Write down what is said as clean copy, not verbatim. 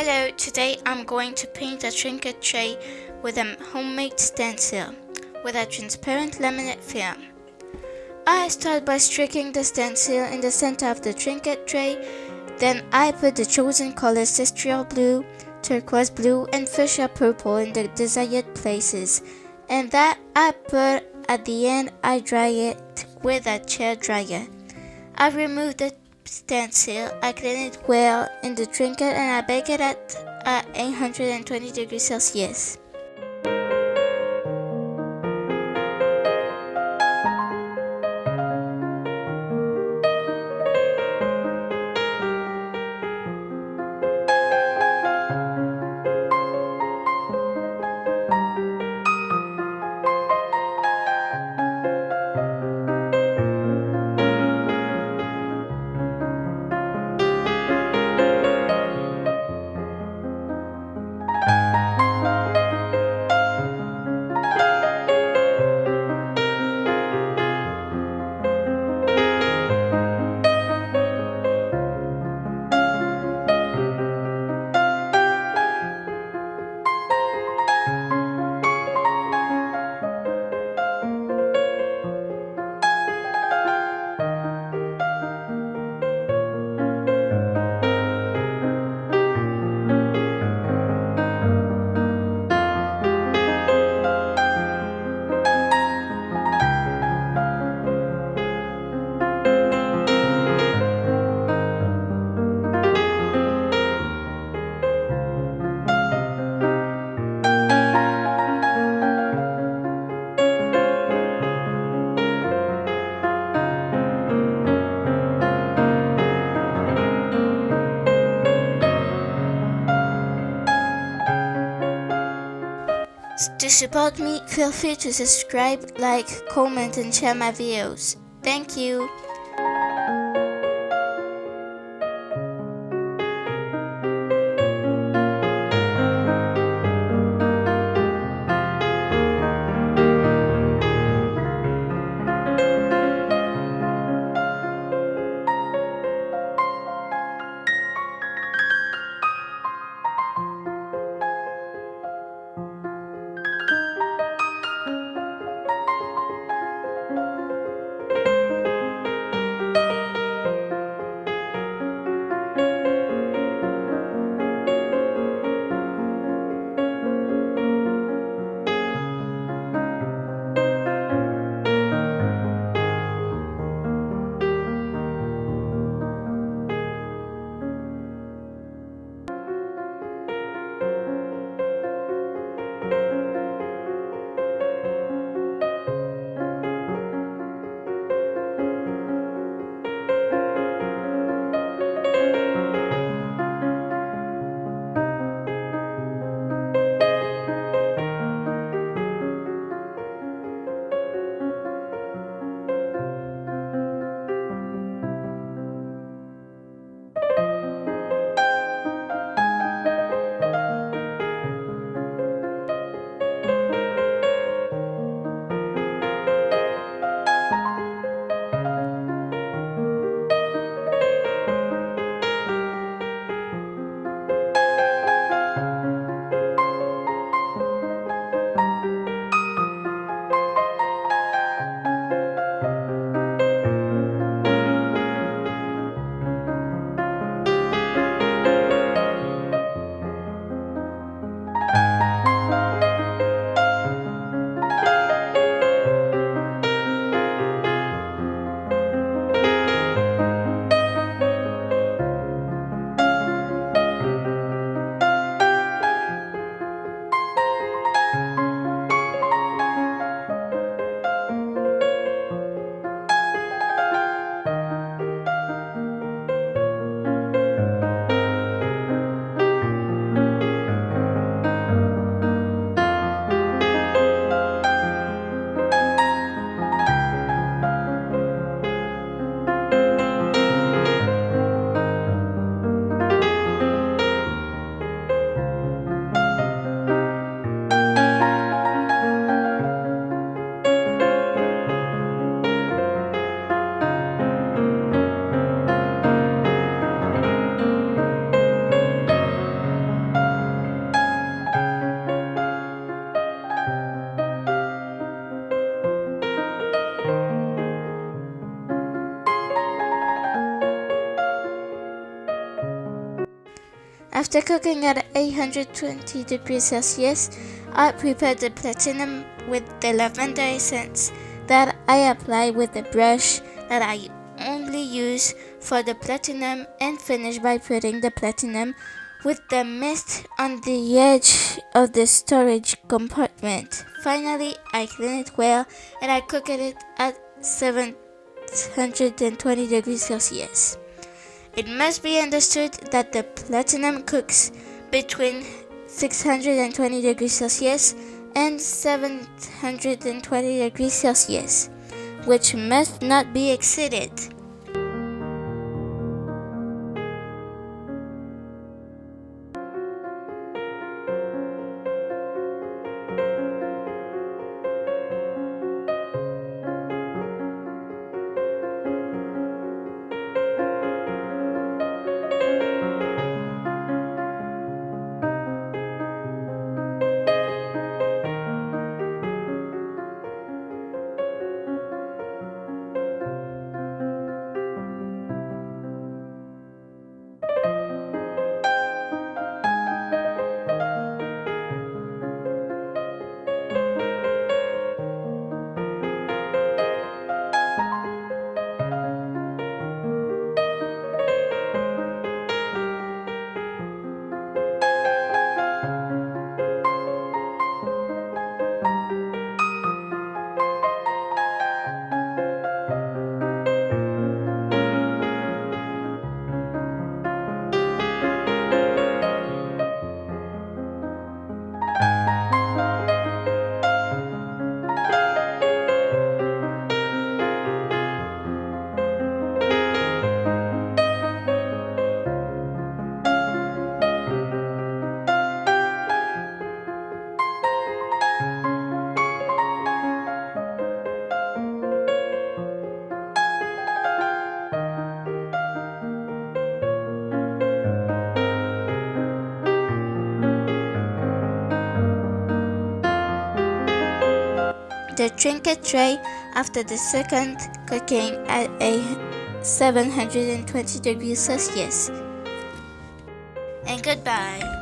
Hello, today I'm going to paint a trinket tray with a homemade stencil with a transparent laminate film. I start by streaking the stencil in the center of the trinket tray, then I put the chosen colors cestriol blue, turquoise blue and fuchsia purple in the desired places, and that I put at the end. I dry it with a chair dryer. I remove the stencil, I clean it well in the trinket and I bake it at 820 degrees Celsius. To support me, feel free to subscribe, like, comment and share my videos. Thank you! After cooking at 820 degrees Celsius, I prepared the platinum with the lavender essence that I apply with the brush that I only use for the platinum, and finish by putting the platinum with the mist on the edge of the storage compartment. Finally, I clean it well and I cook it at 720 degrees Celsius. It must be understood that the platinum cooks between 620 degrees Celsius and 720 degrees Celsius, which must not be exceeded. The trinket tray after the second cooking at a 720 degrees Celsius. And goodbye.